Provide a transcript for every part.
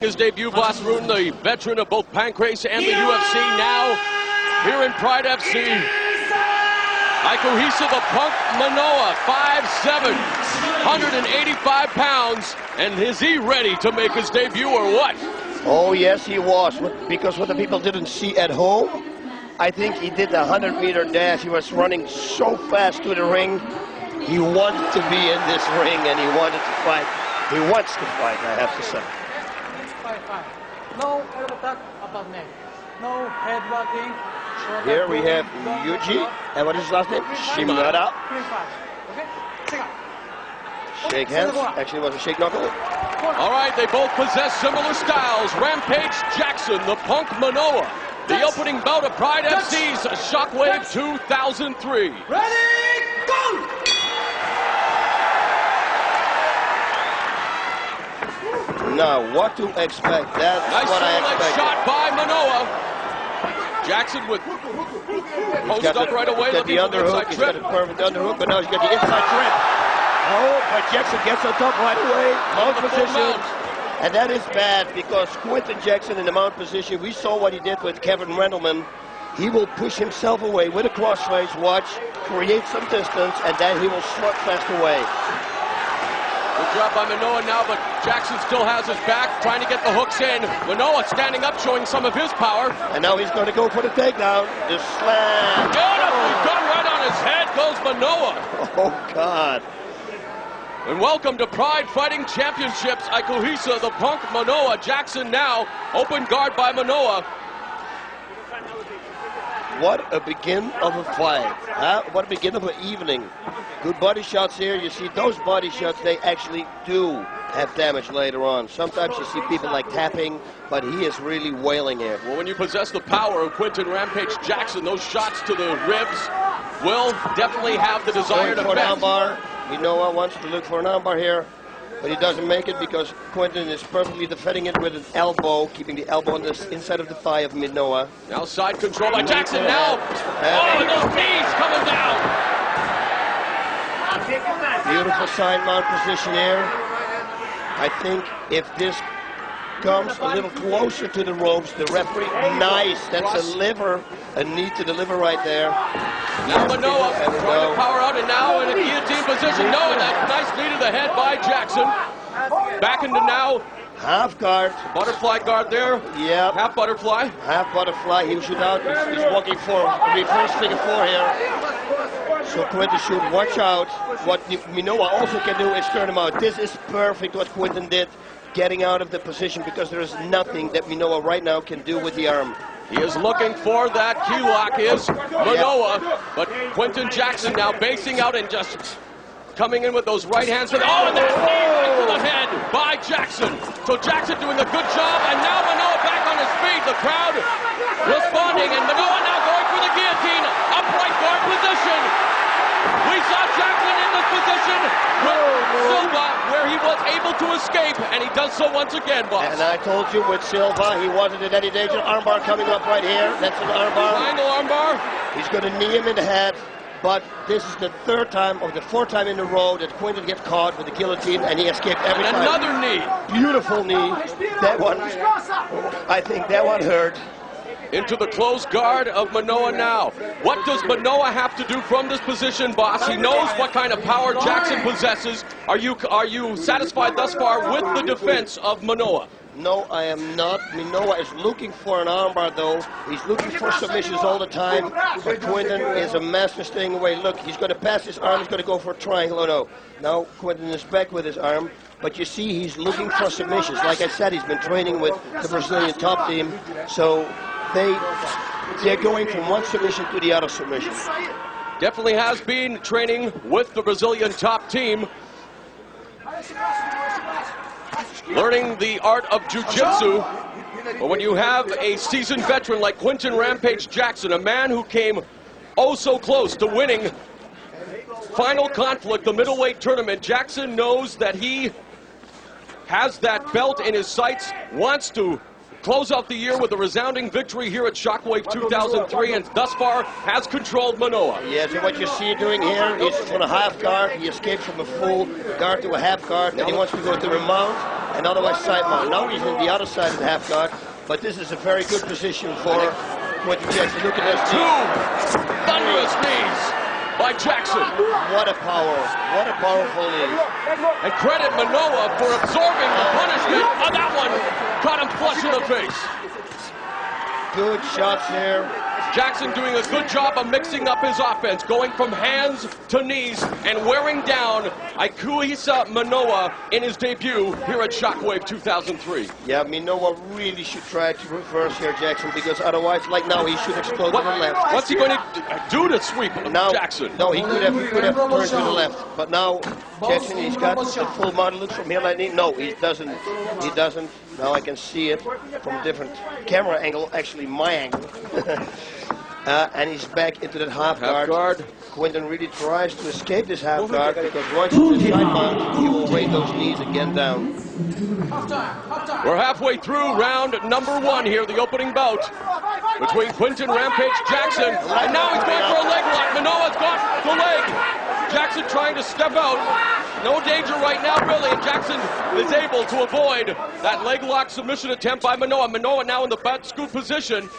His debut, Boss Rutan, the veteran of both Pancrase and the UFC, now here in Pride FC. Ikuhisa the Punk Minowa, 5'7", 185 pounds, and is he ready to make his debut or what? Oh yes, he was, because what the people didn't see at home, I think he did the 100-meter dash. He was running so fast to the ring. He wanted to be in this ring and he wanted to fight. He wants to fight, I have to say. 5-5. No elbow tuck above neck. No head rocking. Here we have Yuji, and what is his last name? Shimada. Okay, second. Shake hands. Actually, it was a shake knuckle. All right, they both possess similar styles. Rampage Jackson, the Punk Minowa. The opening bout of Pride FC's Shockwave 2003. Ready, go! Now, what to expect? That's nice what I expected. Shot by Minowa. Jackson with post up right away. He's got the underhook. He's got a perfect underhook, but now he's got the inside trip. Oh, but Jackson gets on top right away. Mount position. And that is bad because Quinton Jackson in the mount position, we saw what he did with Kevin Randleman. He will push himself away with a crossface, watch, create some distance, and then he will slug fast away. Good job by Minowa now, but Jackson still has his back, trying to get the hooks in. Minowa standing up, showing some of his power. And now he's going to go for the takedown. The slam. Beautifully done right on his head goes Minowa. Oh, God. And welcome to Pride Fighting Championships. Ikuhisa, the Punk Minowa. Jackson now, open guard by Minowa. What a begin of a fight. Huh? What a begin of an evening. Good body shots here. You see those body shots, they actually do have damage later on. Sometimes you see people like tapping, but he is really wailing here. Well, when you possess the power of Quinton Rampage Jackson, those shots to the ribs will definitely have the desired effect. Armbar. Minowa wants to look for an armbar here, but he doesn't make it because Quinton is perfectly defending it with an elbow, keeping the elbow on the inside of the thigh of Minowa. Now side control by Jackson now. Oh, and those knees coming down. Beautiful side mount position here. I think if this comes a little closer to the ropes, the referee, nice, that's a need to deliver right there. Now Minowa trying to power out and now in a guillotine position. No, and that nice knee to the head by Jackson. Back into now. Half guard. Butterfly guard there. Yeah. Half butterfly. Half butterfly. He should out. He's walking for reverse figure four here. So Quinton should watch out. What Minowa also can do is turn him out. This is perfect what Quinton did, getting out of the position, because there is nothing that Minowa right now can do with the arm. He is looking for that key lock, is Minowa, but Quinton Jackson now basing out and just coming in with those right hands. Oh, and that knee right to the head by Jackson. So Jackson doing a good job, and now Minowa back on his feet. The crowd responding, and Minowa now going for the guillotine. Upright guard position. We saw Jackson in this position with Silva, where he was able to escape, and he does so once again, boss. And I told you with Silva, he wasn't in any danger. Armbar coming up right here. That's an armbar. Triangle armbar. He's going to knee him in the head. But this is the third time or the fourth time in a row that Quinton gets caught with the guillotine, and he escaped every time. Another knee. Beautiful knee. That one, I think that one hurt. Into the closed guard of Minowa now. What does Minowa have to do from this position, boss? He knows what kind of power Jackson possesses. Are you satisfied thus far with the defense of Minowa? No, I am not. Minowa is looking for an armbar, though. He's looking for submissions all the time. But Quinton is a master staying away. Look, he's going to pass his arm. He's going to go for a triangle. Oh, no. Now Quinton is back with his arm. But you see, he's looking for submissions. Like I said, he's been training with the Brazilian top team. So they're going from one submission to the other submission. Definitely has been training with the Brazilian top team. Learning the art of jiu-jitsu. But when you have a seasoned veteran like Quinton Rampage Jackson, a man who came oh so close to winning Final Conflict, the middleweight tournament, Jackson knows that he has that belt in his sights, wants to close out the year with a resounding victory here at Shockwave 2003, and thus far has controlled Minowa. Yeah, so what you see doing here is from a half guard, he escapes from a full guard to a half guard, and he wants to go to a mount. and otherwise side mount. Now he's on the other side of the half guard, but this is a very good position for Quinton Jackson. Look at this. Two thunderous knees by Jackson. What a power. What a powerful knee. And credit Minowa for absorbing the punishment. Oh, that one caught him flush in the face. Good shots there. Jackson doing a good job of mixing up his offense, going from hands to knees and wearing down Ikuhisa Minowa in his debut here at Shockwave 2003. Yeah, Minowa really should try to reverse here, Jackson, because otherwise, like now, he should explode to the left. What's he going to do to sweep Jackson? No, he could have turned to the left. But now, Jackson, he's got the full model look from here like me. No, he doesn't. He doesn't. Now I can see it from a different camera angle, actually my angle. And he's back into that half guard. Quinton really tries to escape this half guard because once he's side mount, he will weight those knees again down. We're halfway through round number one here, the opening bout between Quinton Rampage Jackson, and now he's going for a leg lock. Minowa's got the leg. Jackson trying to step out. No danger right now, really, and Jackson is able to avoid that leg lock submission attempt by Minowa. Minowa now in the butt scoop position.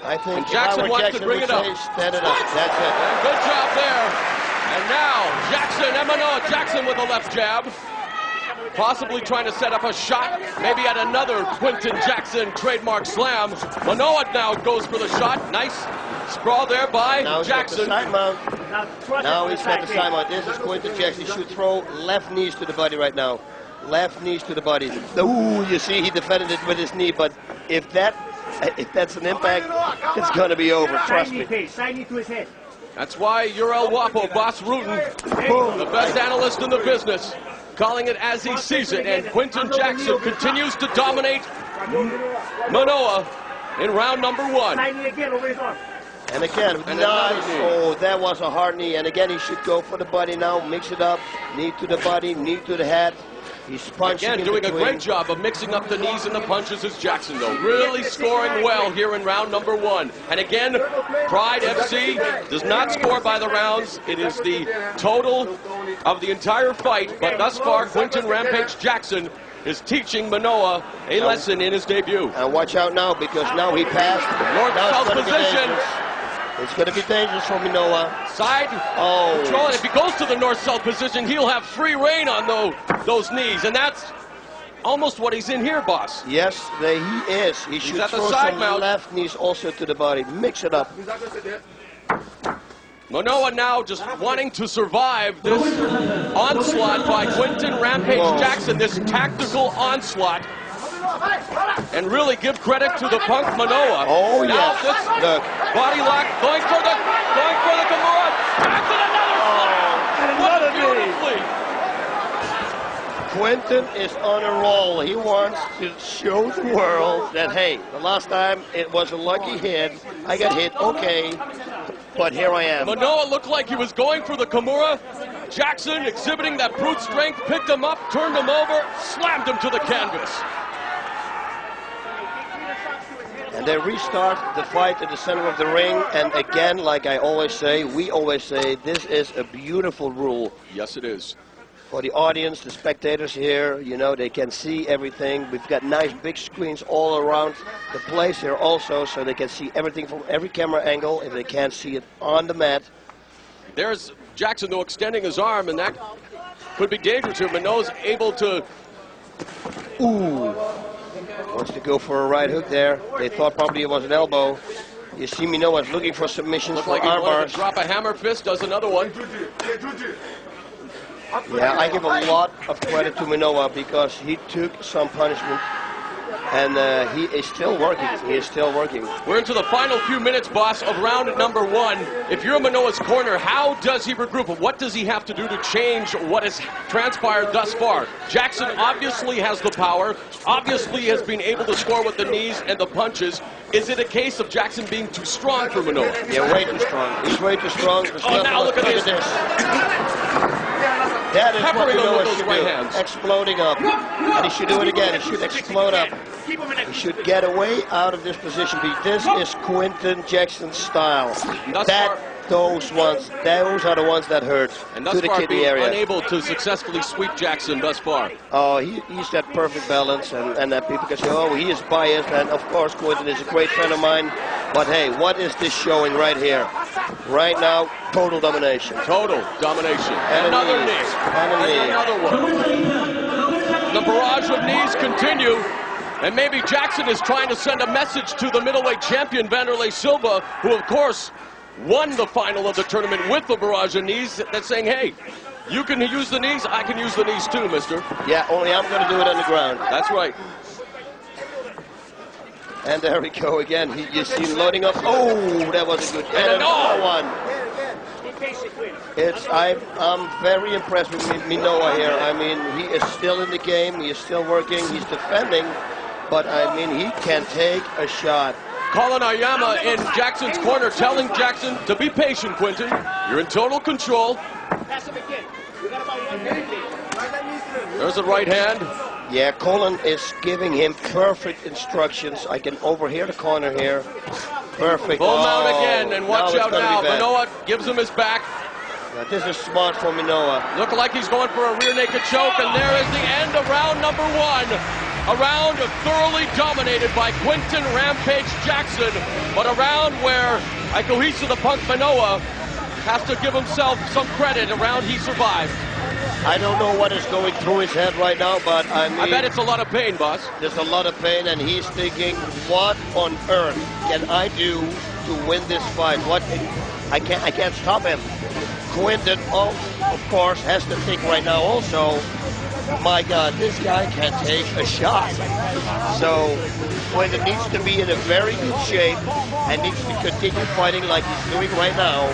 I think Jackson wants to bring it up. Stand it up. That's it. Good job there. And now Jackson and Minowa. Jackson with a left jab. Possibly trying to set up a shot, maybe at another Quinton Jackson trademark slam. Minowa now goes for the shot. Nice sprawl there by Jackson. Now he's got the side mount. This is Quinton Jackson. He should throw left knees to the body right now. Left knees to the body. Ooh, you see he defended it with his knee, but if that's an impact, it's going to be over. Trust me. Side knee to his head. That's why you're El Guapo, Boss Rutan, the best analyst in the business, calling it as he sees it. And Quinton Jackson continues to dominate Minowa in round number one. And again, nice. Oh, that was a hard knee. And again, he should go for the body now. Mix it up. Knee to the body, knee to the head. He's punching again, doing a great job of mixing up the knees and the punches is Jackson, though. Really scoring well here in round number one. And again, Pride FC does not score by the rounds. It is the total of the entire fight. But thus far, Quinton Rampage Jackson is teaching Minowa a lesson in his debut. And watch out now, because now he passed. North-south position. It's going to be dangerous for Minowa. Side control, and if he goes to the north-south position, he'll have free reign on those knees, and that's almost what he's in here, boss. Yes, he is. He should throw some left knees also to the body. Mix it up. Minowa now just wanting to survive this onslaught by Quinton Rampage Jackson, this tactical onslaught. And really give credit to the punk Minowa. Oh, now yes. Look, body lock, going for the Kimura. Jackson, another shot. What beautifully. Quinton is on a roll. He wants to show the world that, hey, the last time it was a lucky hit. I got hit, okay, but here I am. Minowa looked like he was going for the Kimura. Jackson, exhibiting that brute strength, picked him up, turned him over, slammed him to the canvas. And they restart the fight at the center of the ring. And again, like I always say, we always say, this is a beautiful rule. Yes, it is. For the audience, the spectators here, you know, they can see everything. We've got nice big screens all around the place here also, so they can see everything from every camera angle if they can't see it on the mat. There's Jackson, though, extending his arm, and that could be dangerous here. Minowa's able to... Ooh. Wants to go for a right hook there. They thought probably it was an elbow. You see Minowa's looking for submissions for like arm bars. Drop a hammer fist, does another one. Yeah, I give a lot of credit to Minowa because he took some punishment. And he is still working. He is still working. We're into the final few minutes, boss, of round number one. If you're in Minowa's corner, how does he regroup? What does he have to do to change what has transpired thus far? Jackson obviously has the power, obviously has been able to score with the knees and the punches. Is it a case of Jackson being too strong for Minowa? Yeah, way too strong. He's way too strong. Oh, now look at this. That is what Minowa those should right do. hands. Exploding up. And he should do it again. He should explode up. He should get away out of this position. This is Quinton Jackson's style. those are the ones that hurt And to thus the far kidney being area. unable to successfully sweep Jackson thus far. Oh, he's got perfect balance, and that people can say, oh, he is biased, and of course Quinton is a great friend of mine. But hey, what is this showing right here? Right now, total domination. Total domination. And Another knee. And a knee. Another one. The barrage of knees continue. And maybe Jackson is trying to send a message to the middleweight champion, Vanderlei Silva, who, of course, won the final of the tournament with the barrage of knees. That's saying, hey, you can use the knees, I can use the knees too, mister. Yeah, only I'm going to do it on the ground. That's right. And there we go again. You see him loading up. Oh, that was a good. And another one. I'm very impressed with Minowa here. I mean, he is still in the game. He is still working. He's defending. But, I mean, he can take a shot. Colin Ayama in Jackson's corner telling Jackson to be patient, Quinton. You're in total control. There's a right hand. Yeah, Colin is giving him perfect instructions. I can overhear the corner here. Perfect. Full mount again, and watch out now. Minowa gives him his back. Now, this is smart for Minowa. Look like he's going for a rear naked choke, and there is the end of round number one. A round thoroughly dominated by Quinton Rampage Jackson, but a round where Ikuhisa the Punk Minowa has to give himself some credit. A round he survived. I don't know what is going through his head right now, but I mean... I bet it's a lot of pain, boss. There's a lot of pain, and he's thinking, what on earth can I do to win this fight? I can't stop him. Quinton, of course, has to think right now also, my God, this guy can take a shot. So Quinton needs to be in a very good shape and needs to continue fighting like he's doing right now.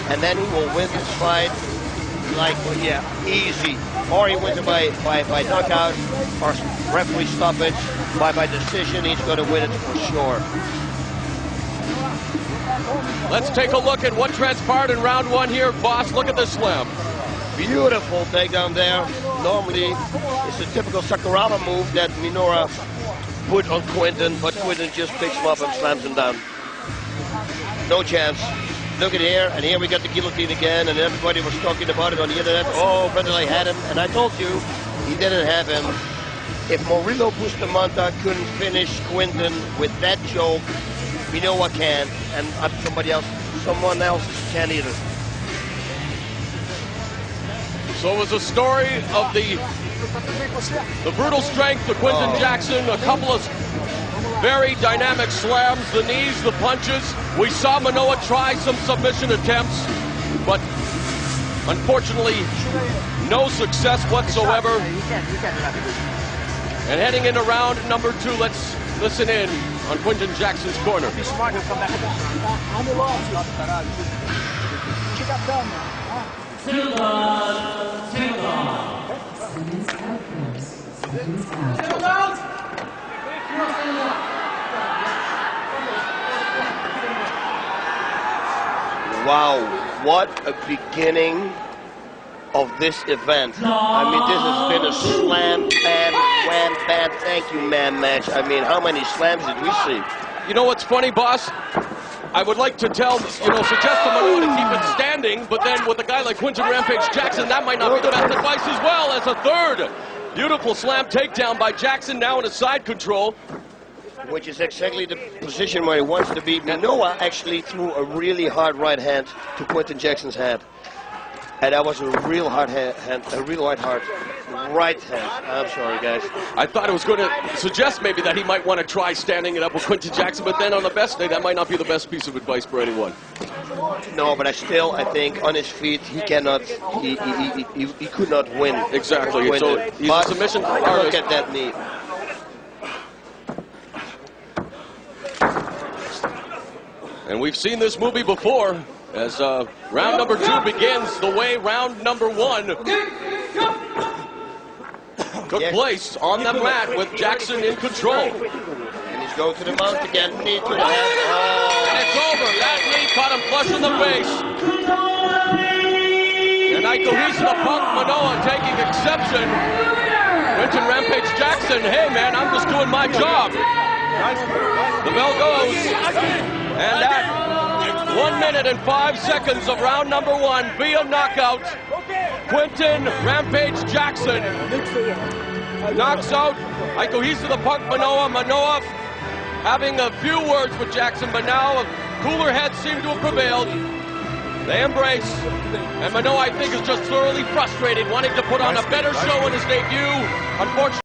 And then he will win this fight like, yeah, easy. Or he wins it by knockout or referee stoppage. By decision, he's going to win it for sure. Let's take a look at what transpired in round one here, boss. Look at this slam. Beautiful takedown there. Normally, it's a typical Sakuraba move that Minowa put on Quinton, but Quinton just picks him up and slams him down. No chance. Look at here, and here we got the guillotine again, and everybody was talking about it on the internet. Oh, Vanderlei had him, and I told you, he didn't have him. If Murilo Bustamante couldn't finish Quinton with that choke, Minowa can, and someone else can either. So it was a story of the brutal strength of Quinton Jackson, a couple of very dynamic slams, the knees, the punches. We saw Minowa try some submission attempts, but unfortunately, no success whatsoever. And heading into round number two, let's listen in on Quinton Jackson's corner. Wow, what a beginning of this event. I mean, this has been a slam, bam, wham, bam, thank you, man match. I mean, how many slams did we see? You know what's funny, boss? I would like to suggest to Minowa to keep it standing, but then with a guy like Quinton Rampage Jackson, that might not be the best advice as well as a third. Beautiful slam takedown by Jackson, now in a side control. Which is exactly the position where he wants to be. Minowa actually threw a really hard right hand to Quinton Jackson's head. And that was a real hard hand, a real hard right hand. I'm sorry, guys. I thought it was going to suggest maybe that he might want to try standing it up with Quinton Jackson, but then on the best day, that might not be the best piece of advice for anyone. No, but I think on his feet, he cannot, he could not win. Exactly. So he's a submission artist. Look at that knee. And we've seen this movie before as round number two begins the way round number one took place on the mat with Jackson in control. And he's going to the mount again, knee to the head. Oh. And it's over. That knee caught him flush in the face. And Ikuhisa the Punk Minowa taking exception. Quinton Rampage Jackson, hey man, I'm just doing my job. The bell goes. And that 1 minute and 5 seconds of round number 1 via knockout. Quinton Rampage Jackson knocks out Ikuhisa the Punk Minowa. Minowa having a few words with Jackson, but now cooler heads seem to have prevailed. They embrace, and Minowa, I think, is just thoroughly frustrated, wanting to put on a better show in his debut. Unfortunately,